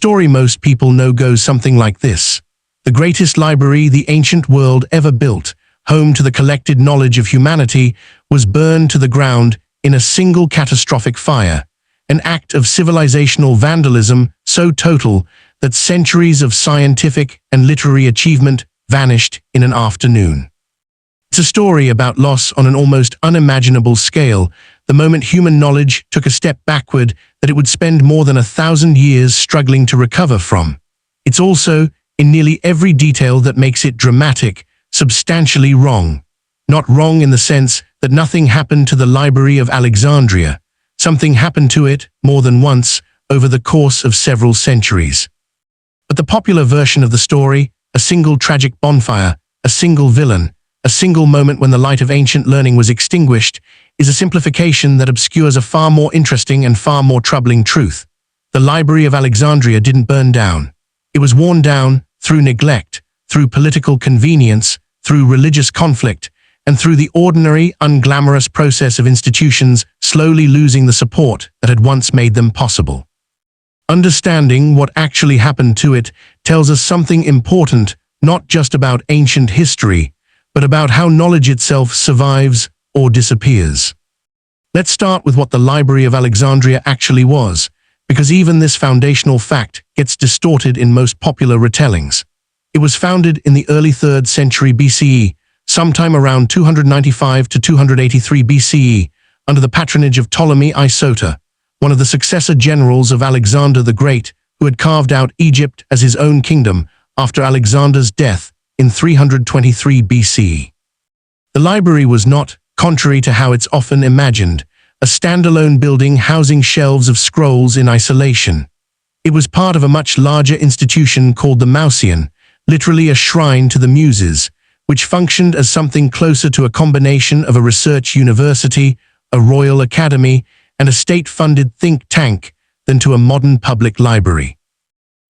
story most people know goes something like this. The greatest library the ancient world ever built, home to the collected knowledge of humanity, was burned to the ground in a single catastrophic fire, an act of civilizational vandalism so total that centuries of scientific and literary achievement vanished in an afternoon. It's a story about loss on an almost unimaginable scale, the moment human knowledge took a step backward that it would spend more than 1,000 years struggling to recover from. It's also, in nearly every detail that makes it dramatic, substantially wrong. Not wrong in the sense that nothing happened to the Library of Alexandria. Something happened to it more than once over the course of several centuries. But the popular version of the story, a single tragic bonfire, a single villain, a single moment when the light of ancient learning was extinguished, is a simplification that obscures a far more interesting and far more troubling truth. The Library of Alexandria didn't burn down. It was worn down through neglect, through political convenience, through religious conflict, and through the ordinary, unglamorous process of institutions slowly losing the support that had once made them possible. Understanding what actually happened to it tells us something important, not just about ancient history, but about how knowledge itself survives or disappears. Let's start with what the Library of Alexandria actually was, because even this foundational fact gets distorted in most popular retellings. It was founded in the early 3rd century BCE, sometime around 295 to 283 BCE, under the patronage of Ptolemy Isota, one of the successor generals of Alexander the Great, who had carved out Egypt as his own kingdom after Alexander's death in 323 BCE. The library was not, contrary to how it's often imagined, a standalone building housing shelves of scrolls in isolation. It was part of a much larger institution called the Mauseon, literally a shrine to the Muses, which functioned as something closer to a combination of a research university, a royal academy, and a state-funded think tank than to a modern public library.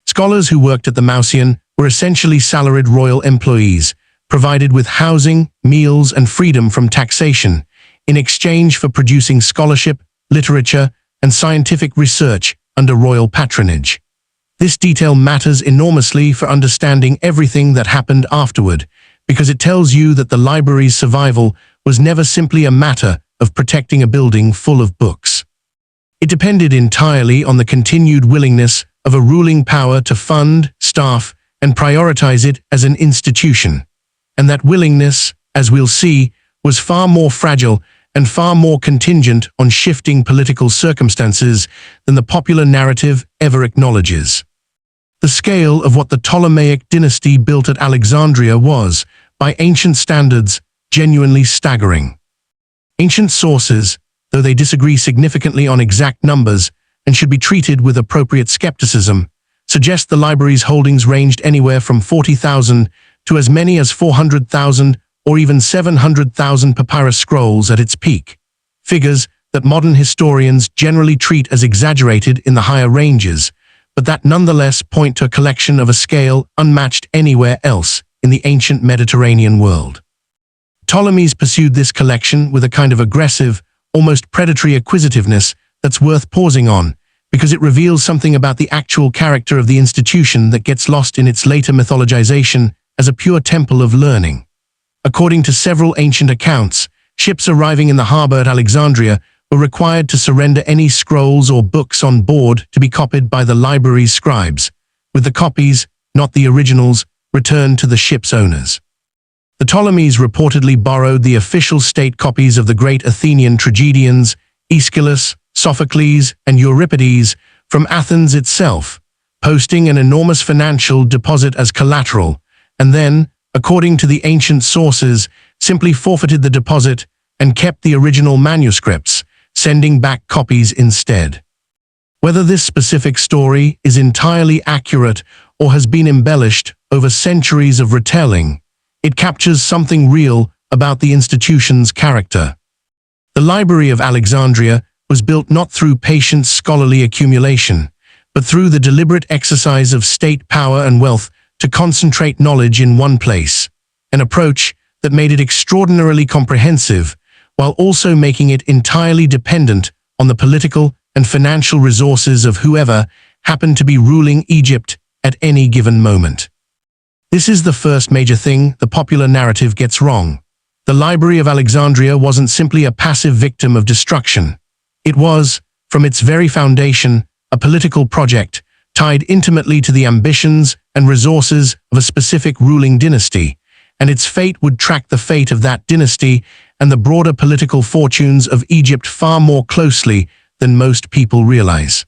Scholars who worked at the Mauseon were essentially salaried royal employees, provided with housing, meals, and freedom from taxation, in exchange for producing scholarship, literature, and scientific research under royal patronage. This detail matters enormously for understanding everything that happened afterward, because it tells you that the library's survival was never simply a matter of protecting a building full of books. It depended entirely on the continued willingness of a ruling power to fund, staff, and prioritize it as an institution. And that willingness, as we'll see, was far more fragile and far more contingent on shifting political circumstances than the popular narrative ever acknowledges. The scale of what the Ptolemaic dynasty built at Alexandria was, by ancient standards, genuinely staggering. Ancient sources, though they disagree significantly on exact numbers and should be treated with appropriate skepticism, suggest the library's holdings ranged anywhere from 40,000 to as many as 400,000 or even 700,000 papyrus scrolls at its peak, figures that modern historians generally treat as exaggerated in the higher ranges, but that nonetheless point to a collection of a scale unmatched anywhere else in the ancient Mediterranean world. Ptolemies pursued this collection with a kind of aggressive, almost predatory acquisitiveness that's worth pausing on, because it reveals something about the actual character of the institution that gets lost in its later mythologization as a pure temple of learning. According to several ancient accounts, ships arriving in the harbor at Alexandria were required to surrender any scrolls or books on board to be copied by the library's scribes, with the copies, not the originals, returned to the ship's owners. The Ptolemies reportedly borrowed the official state copies of the great Athenian tragedians, Aeschylus, Sophocles, and Euripides, from Athens itself, posting an enormous financial deposit as collateral, and then, according to the ancient sources, simply forfeited the deposit and kept the original manuscripts, sending back copies instead. Whether this specific story is entirely accurate or has been embellished over centuries of retelling, it captures something real about the institution's character. The Library of Alexandria was built not through patient scholarly accumulation, but through the deliberate exercise of state power and wealth to concentrate knowledge in one place, an approach that made it extraordinarily comprehensive, while also making it entirely dependent on the political and financial resources of whoever happened to be ruling Egypt at any given moment. This is the first major thing the popular narrative gets wrong. The Library of Alexandria wasn't simply a passive victim of destruction. It was, from its very foundation, a political project tied intimately to the ambitions and resources of a specific ruling dynasty, and its fate would track the fate of that dynasty and the broader political fortunes of Egypt far more closely than most people realize.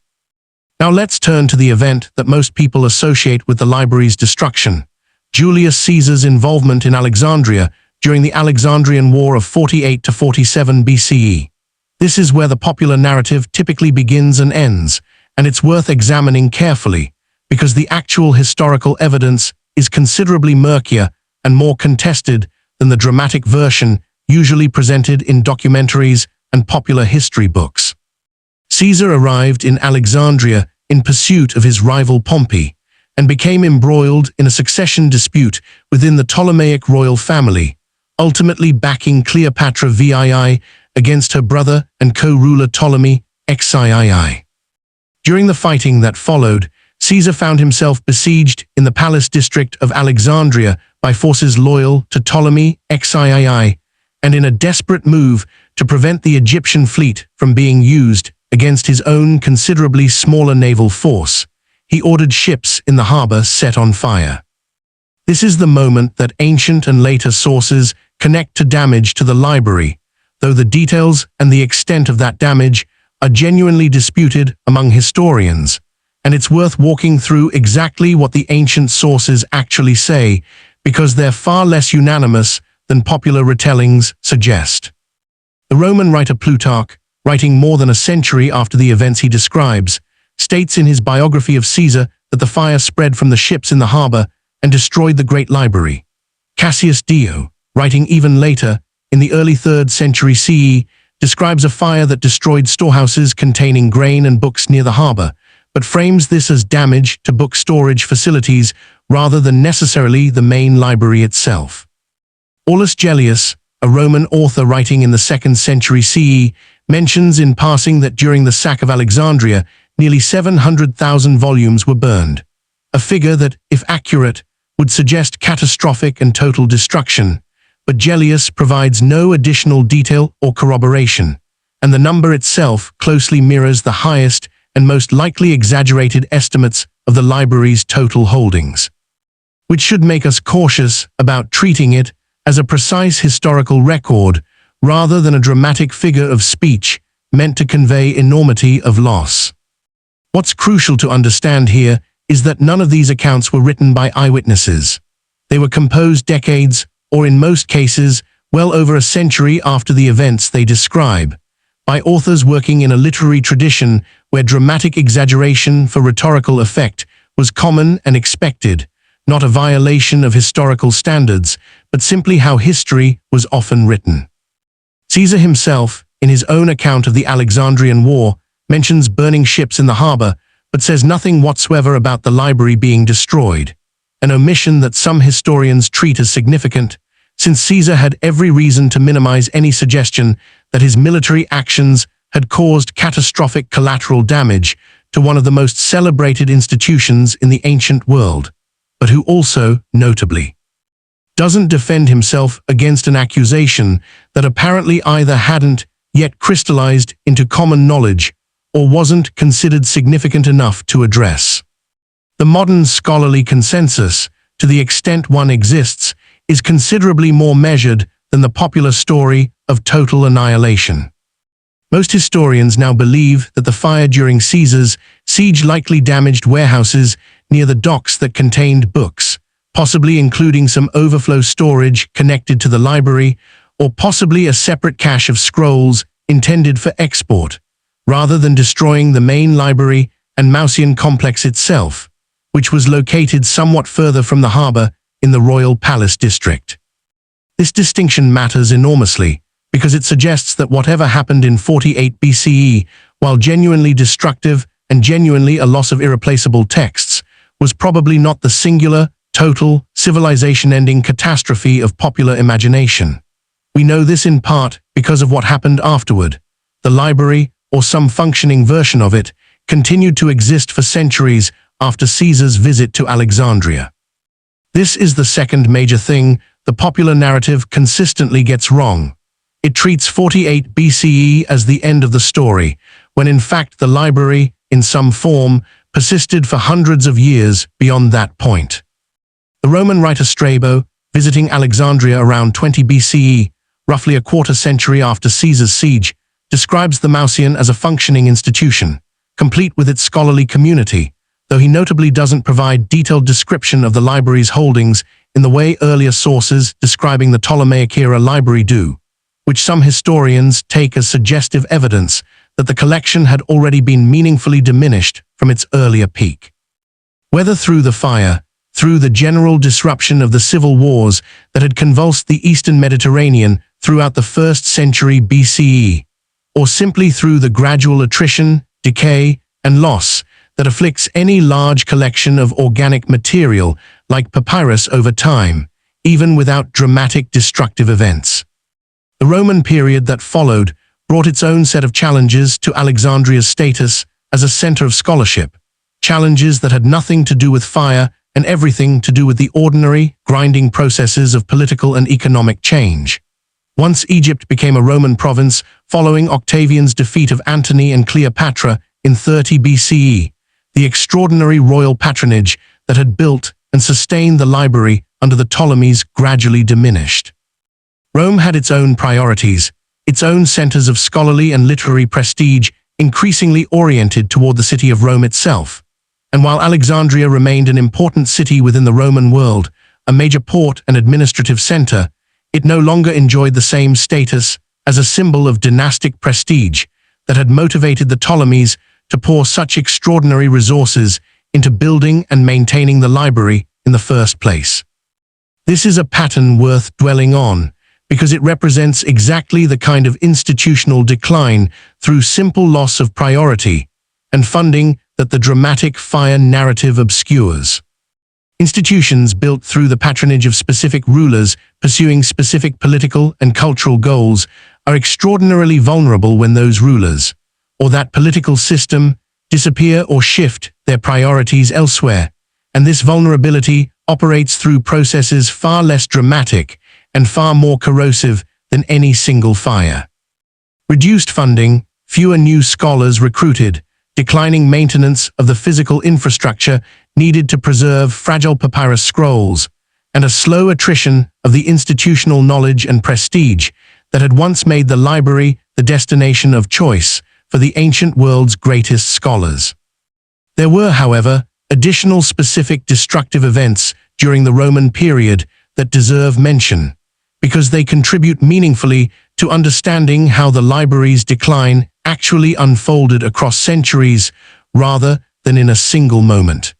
Now let's turn to the event that most people associate with the library's destruction: Julius Caesar's involvement in Alexandria during the Alexandrian War of 48 to 47 BCE. This is where the popular narrative typically begins and ends, and it's worth examining carefully, because the actual historical evidence is considerably murkier and more contested than the dramatic version usually presented in documentaries and popular history books. Caesar arrived in Alexandria in pursuit of his rival Pompey, and became embroiled in a succession dispute within the Ptolemaic royal family, ultimately backing Cleopatra VII against her brother and co-ruler Ptolemy XIII. During the fighting that followed, Caesar found himself besieged in the palace district of Alexandria by forces loyal to Ptolemy XIII, and in a desperate move to prevent the Egyptian fleet from being used against his own considerably smaller naval force, he ordered ships in the harbor set on fire. This is the moment that ancient and later sources connect to damage to the library, though the details and the extent of that damage are genuinely disputed among historians, and it's worth walking through exactly what the ancient sources actually say, because they're far less unanimous than popular retellings suggest. The Roman writer Plutarch, writing more than a century after the events he describes, states in his biography of Caesar that the fire spread from the ships in the harbor and destroyed the great library. Cassius Dio, writing even later, in the early 3rd century CE, describes a fire that destroyed storehouses containing grain and books near the harbor, but frames this as damage to book storage facilities rather than necessarily the main library itself. Aulus Gellius, a Roman author writing in the 2nd century CE, mentions in passing that during the sack of Alexandria, nearly 700,000 volumes were burned, a figure that, if accurate, would suggest catastrophic and total destruction, but Gellius provides no additional detail or corroboration, and the number itself closely mirrors the highest and most likely exaggerated estimates of the library's total holdings, which should make us cautious about treating it as a precise historical record rather than a dramatic figure of speech meant to convey enormity of loss. What's crucial to understand here is that none of these accounts were written by eyewitnesses. They were composed decades, or in most cases, well over a century after the events they describe, by authors working in a literary tradition where dramatic exaggeration for rhetorical effect was common and expected, not a violation of historical standards, but simply how history was often written. Caesar himself, in his own account of the Alexandrian War, mentions burning ships in the harbor, but says nothing whatsoever about the library being destroyed, an omission that some historians treat as significant, since Caesar had every reason to minimize any suggestion that his military actions had caused catastrophic collateral damage to one of the most celebrated institutions in the ancient world, but who also, notably, doesn't defend himself against an accusation that apparently either hadn't yet crystallized into common knowledge or wasn't considered significant enough to address. The modern scholarly consensus, to the extent one exists, is considerably more measured than the popular story of total annihilation. Most historians now believe that the fire during Caesar's siege likely damaged warehouses near the docks that contained books, possibly including some overflow storage connected to the library, or possibly a separate cache of scrolls intended for export, rather than destroying the main library and Mausian complex itself, which was located somewhat further from the harbor in the royal palace district. This distinction matters enormously, because it suggests that whatever happened in 48 BCE, while genuinely destructive and genuinely a loss of irreplaceable texts, was probably not the singular, total, civilization-ending catastrophe of popular imagination. We know this in part because of what happened afterward. The library, or some functioning version of it, continued to exist for centuries after Caesar's visit to Alexandria. This is the second major thing the popular narrative consistently gets wrong. It treats 48 BCE as the end of the story, when in fact the library, in some form, persisted for hundreds of years beyond that point. The Roman writer Strabo, visiting Alexandria around 20 BCE, roughly a quarter century after Caesar's siege, describes the Mausoleum as a functioning institution, complete with its scholarly community, though he notably doesn't provide detailed description of the library's holdings in the way earlier sources describing the Ptolemaic-era library do, which some historians take as suggestive evidence that the collection had already been meaningfully diminished from its earlier peak. Whether through the fire, through the general disruption of the civil wars that had convulsed the eastern Mediterranean throughout the 1st century BCE, or simply through the gradual attrition, decay, and loss that afflicts any large collection of organic material like papyrus over time, even without dramatic destructive events. The Roman period that followed brought its own set of challenges to Alexandria's status as a center of scholarship, challenges that had nothing to do with fire and everything to do with the ordinary, grinding processes of political and economic change. Once Egypt became a Roman province following Octavian's defeat of Antony and Cleopatra in 30 BCE, the extraordinary royal patronage that had built and sustained the library under the Ptolemies gradually diminished. Rome had its own priorities, its own centers of scholarly and literary prestige increasingly oriented toward the city of Rome itself. And while Alexandria remained an important city within the Roman world, a major port and administrative center, it no longer enjoyed the same status as a symbol of dynastic prestige that had motivated the Ptolemies to pour such extraordinary resources into building and maintaining the library in the first place. This is a pattern worth dwelling on, because it represents exactly the kind of institutional decline through simple loss of priority and funding that the dramatic fire narrative obscures. Institutions built through the patronage of specific rulers pursuing specific political and cultural goals are extraordinarily vulnerable when those rulers, or that political system, disappear or shift their priorities elsewhere, and this vulnerability operates through processes far less dramatic and far more corrosive than any single fire. Reduced funding, fewer new scholars recruited, declining maintenance of the physical infrastructure needed to preserve fragile papyrus scrolls, and a slow attrition of the institutional knowledge and prestige that had once made the library the destination of choice for the ancient world's greatest scholars. There were, however, additional specific destructive events during the Roman period that deserve mention, because they contribute meaningfully to understanding how the library's decline actually unfolded across centuries rather than in a single moment.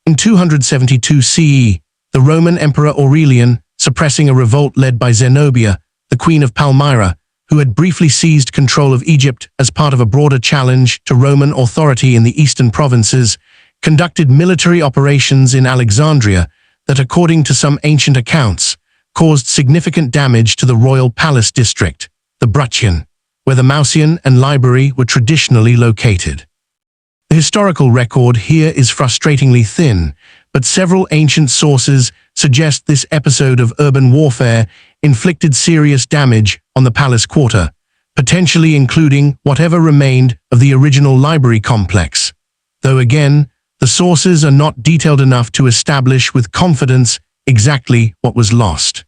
In 272 CE, the Roman Emperor Aurelian, suppressing a revolt led by Zenobia, the Queen of Palmyra, who had briefly seized control of Egypt as part of a broader challenge to Roman authority in the eastern provinces, conducted military operations in Alexandria that, according to some ancient accounts, caused significant damage to the royal palace district, the Bruchion, where the Mausoleum and library were traditionally located. The historical record here is frustratingly thin, but several ancient sources suggest this episode of urban warfare inflicted serious damage on the palace quarter, potentially including whatever remained of the original library complex, though again, the sources are not detailed enough to establish with confidence exactly what was lost.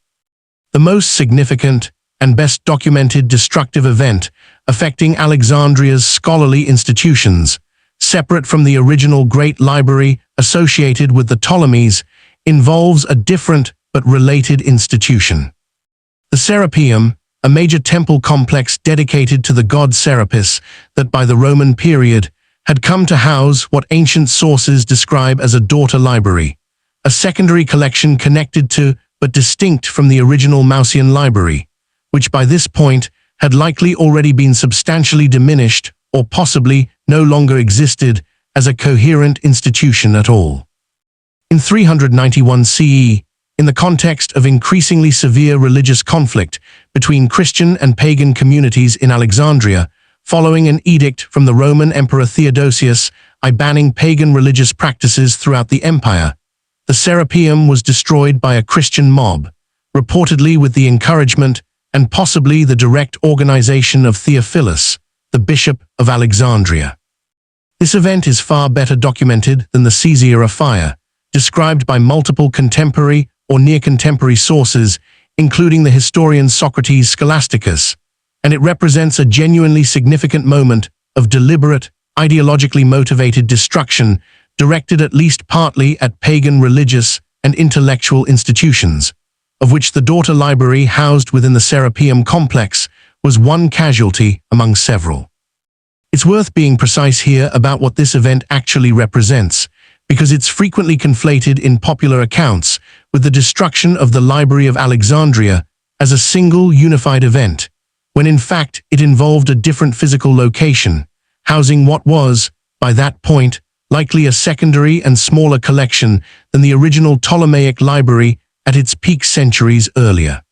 The most significant and best documented destructive event affecting Alexandria's scholarly institutions, separate from the original Great Library associated with the Ptolemies, involves a different but related institution. The Serapeum, a major temple complex dedicated to the god Serapis that by the Roman period had come to house what ancient sources describe as a daughter library, a secondary collection connected to but distinct from the original Mausoleum library, which by this point had likely already been substantially diminished or possibly no longer existed as a coherent institution at all. In 391 CE, in the context of increasingly severe religious conflict between Christian and pagan communities in Alexandria, following an edict from the Roman Emperor Theodosius banning pagan religious practices throughout the empire. The Serapeum was destroyed by a Christian mob, reportedly with the encouragement and possibly the direct organization of Theophilus, the Bishop of Alexandria. This event is far better documented than the Caesarea fire, described by multiple contemporary or near-contemporary sources, including the historian Socrates Scholasticus, and it represents a genuinely significant moment of deliberate, ideologically motivated destruction directed at least partly at pagan religious and intellectual institutions, of which the daughter library housed within the Serapeum complex was one casualty among several. It's worth being precise here about what this event actually represents, because it's frequently conflated in popular accounts with the destruction of the Library of Alexandria as a single unified event, when in fact it involved a different physical location, housing what was, by that point, likely a secondary and smaller collection than the original Ptolemaic library at its peak centuries earlier.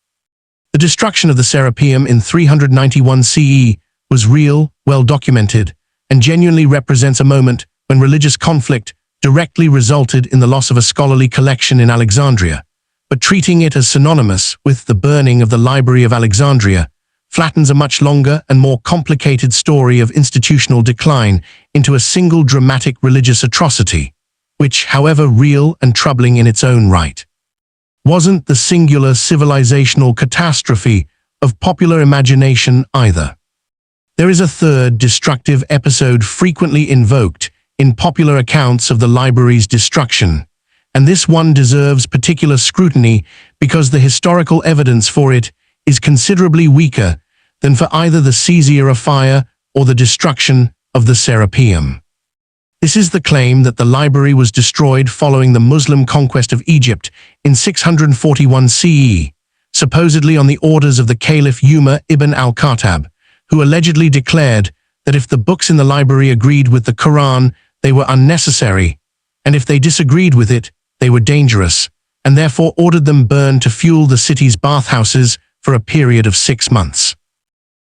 The destruction of the Serapeum in 391 CE was real, well documented, and genuinely represents a moment when religious conflict directly resulted in the loss of a scholarly collection in Alexandria, but treating it as synonymous with the burning of the Library of Alexandria flattens a much longer and more complicated story of institutional decline into a single dramatic religious atrocity, which, however real and troubling in its own right, wasn't the singular civilizational catastrophe of popular imagination either. There is a third destructive episode frequently invoked in popular accounts of the library's destruction, and this one deserves particular scrutiny because the historical evidence for it is considerably weaker than for either the Caesarea fire or the destruction of the Serapeum. This is the claim that the library was destroyed following the Muslim conquest of Egypt in 641 CE, supposedly on the orders of the Caliph Umar ibn al-Khattab, who allegedly declared that if the books in the library agreed with the Quran, they were unnecessary, and if they disagreed with it, they were dangerous, and therefore ordered them burned to fuel the city's bathhouses for a period of 6 months.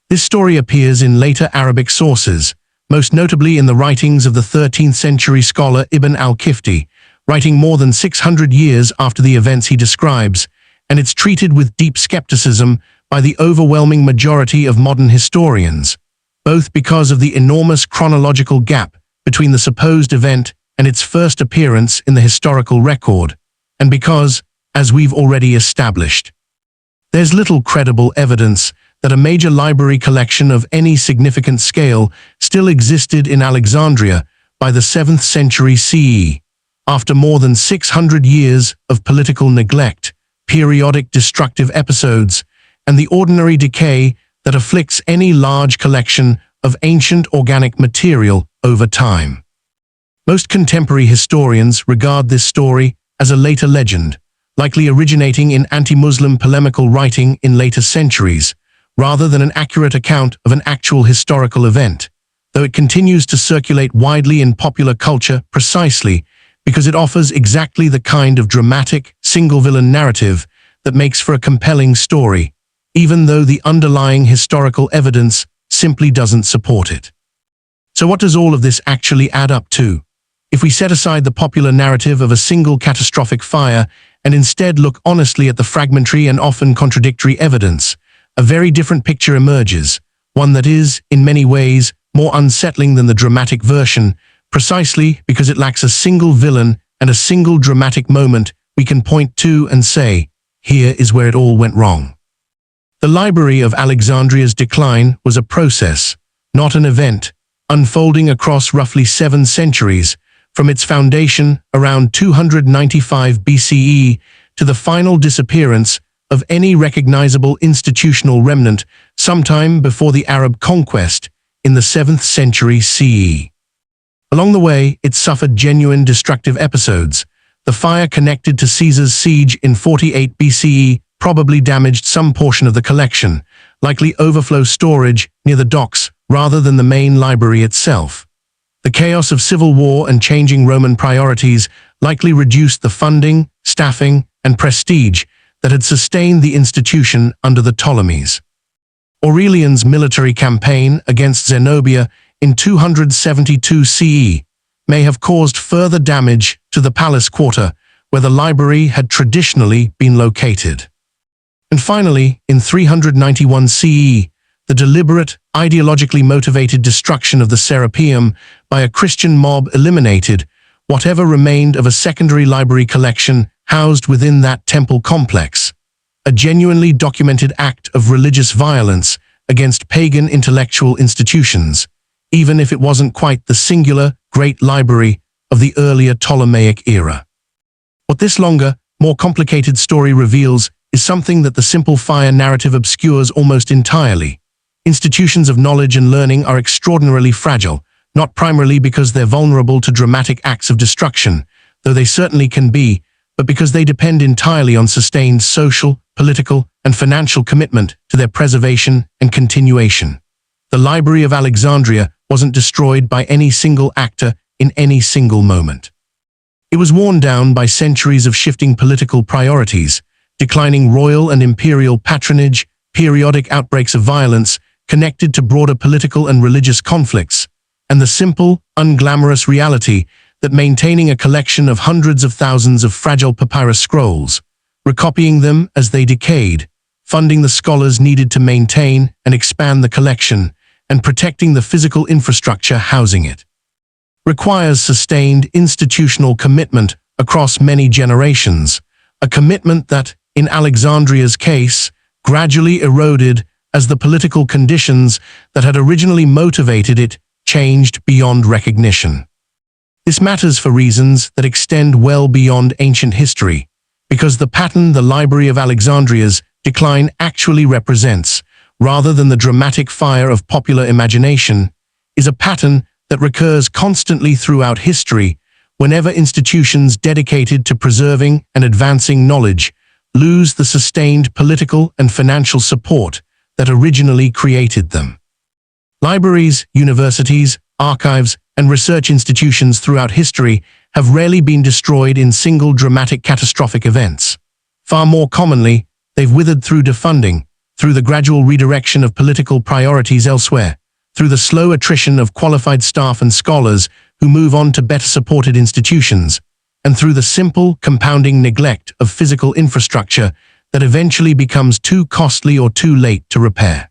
This story appears in later Arabic sources, most notably in the writings of the 13th century scholar Ibn al-Kifti, writing more than 600 years after the events he describes, and it's treated with deep skepticism by the overwhelming majority of modern historians, both because of the enormous chronological gap between the supposed event and its first appearance in the historical record, and because, as we've already established, there's little credible evidence that a major library collection of any significant scale still existed in Alexandria by the 7th century CE, after more than 600 years of political neglect, periodic destructive episodes, and the ordinary decay that afflicts any large collection of ancient organic material over time. Most contemporary historians regard this story as a later legend, likely originating in anti-Muslim polemical writing in later centuries, rather than an accurate account of an actual historical event, though it continues to circulate widely in popular culture precisely because it offers exactly the kind of dramatic, single-villain narrative that makes for a compelling story, even though the underlying historical evidence simply doesn't support it. So what does all of this actually add up to? If we set aside the popular narrative of a single catastrophic fire and instead look honestly at the fragmentary and often contradictory evidence, a very different picture emerges, one that is, in many ways, more unsettling than the dramatic version, precisely because it lacks a single villain and a single dramatic moment we can point to and say, here is where it all went wrong. The Library of Alexandria's decline was a process, not an event, unfolding across roughly 7 centuries, from its foundation around 295 BCE to the final disappearance of any recognizable institutional remnant sometime before the Arab conquest in the 7th century CE. Along the way, it suffered genuine destructive episodes. The fire connected to Caesar's siege in 48 BCE probably damaged some portion of the collection, likely overflow storage near the docks rather than the main library itself. The chaos of civil war and changing Roman priorities likely reduced the funding, staffing, and prestige that had sustained the institution under the Ptolemies. Aurelian's military campaign against Zenobia in 272 CE may have caused further damage to the palace quarter where the library had traditionally been located. And finally, in 391 CE, the deliberate, ideologically motivated destruction of the Serapeum by a Christian mob eliminated whatever remained of a secondary library collection housed within that temple complex, a genuinely documented act of religious violence against pagan intellectual institutions, even if it wasn't quite the singular great library of the earlier Ptolemaic era. What this longer, more complicated story reveals is something that the simple fire narrative obscures almost entirely. Institutions of knowledge and learning are extraordinarily fragile, not primarily because they're vulnerable to dramatic acts of destruction, though they certainly can be, but because they depend entirely on sustained social, political, and financial commitment to their preservation and continuation. The Library of Alexandria wasn't destroyed by any single actor in any single moment. It was worn down by centuries of shifting political priorities, declining royal and imperial patronage, periodic outbreaks of violence connected to broader political and religious conflicts, and the simple, unglamorous reality that maintaining a collection of hundreds of thousands of fragile papyrus scrolls, recopying them as they decayed, funding the scholars needed to maintain and expand the collection, and protecting the physical infrastructure housing it, requires sustained institutional commitment across many generations, a commitment that, in Alexandria's case, gradually eroded as the political conditions that had originally motivated it changed beyond recognition. This matters for reasons that extend well beyond ancient history, because the pattern the Library of Alexandria's decline actually represents, rather than the dramatic fire of popular imagination, is a pattern that recurs constantly throughout history whenever institutions dedicated to preserving and advancing knowledge lose the sustained political and financial support that originally created them. Libraries, universities, archives, and research institutions throughout history have rarely been destroyed in single dramatic catastrophic events. Far more commonly, they've withered through defunding, through the gradual redirection of political priorities elsewhere, through the slow attrition of qualified staff and scholars who move on to better supported institutions, and through the simple, compounding neglect of physical infrastructure that eventually becomes too costly or too late to repair.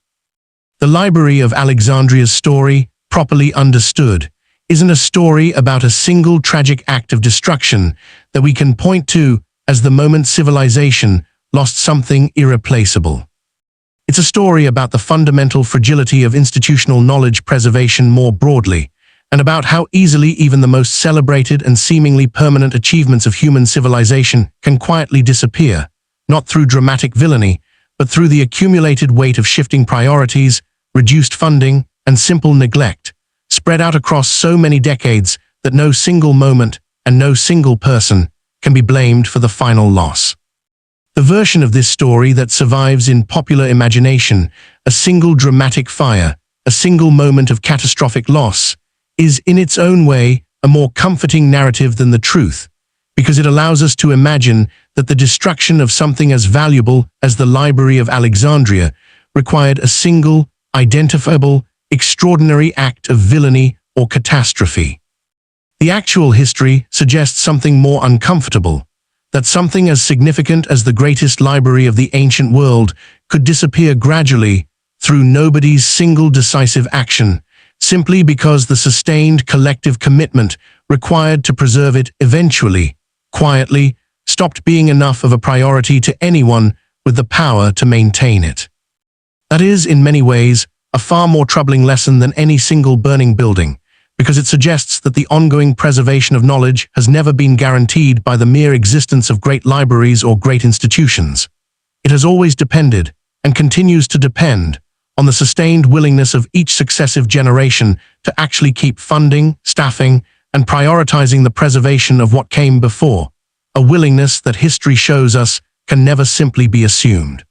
The Library of Alexandria's story, properly understood, isn't a story about a single tragic act of destruction that we can point to as the moment civilization lost something irreplaceable. It's a story about the fundamental fragility of institutional knowledge preservation more broadly, and about how easily even the most celebrated and seemingly permanent achievements of human civilization can quietly disappear, not through dramatic villainy, but through the accumulated weight of shifting priorities, reduced funding, and simple neglect, spread out across so many decades that no single moment and no single person can be blamed for the final loss. The version of this story that survives in popular imagination, a single dramatic fire, a single moment of catastrophic loss, is in its own way a more comforting narrative than the truth, because it allows us to imagine that the destruction of something as valuable as the Library of Alexandria required a single, identifiable, extraordinary act of villainy or catastrophe. The actual history suggests something more uncomfortable, that something as significant as the greatest library of the ancient world could disappear gradually through nobody's single decisive action, simply because the sustained collective commitment required to preserve it eventually, quietly, stopped being enough of a priority to anyone with the power to maintain it. That is, in many ways, a far more troubling lesson than any single burning building, because it suggests that the ongoing preservation of knowledge has never been guaranteed by the mere existence of great libraries or great institutions. It has always depended, and continues to depend, on the sustained willingness of each successive generation to actually keep funding, staffing, and prioritizing the preservation of what came before, a willingness that history shows us can never simply be assumed.